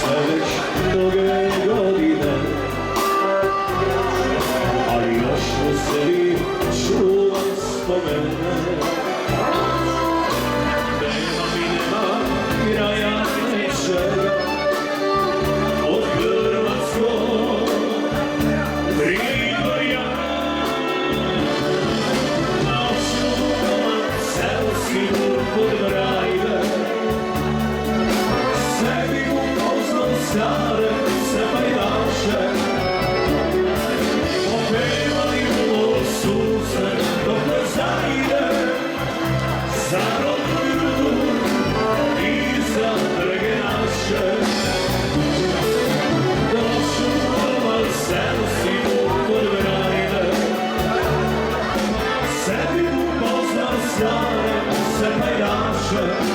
sve već mnoge godine, ali još u sebi čuvam spomene. Nema mi nema kraja nečega od hrvatskog Prigorja. Noću selski mur kod Brajve, sebi upoznao stare se pajdaše, opevali u sunce dok ne zajde za rodnu ljudu i za brege naše. Došao domal selski mur kod Brajve, sebi upoznao stare se pajdaše,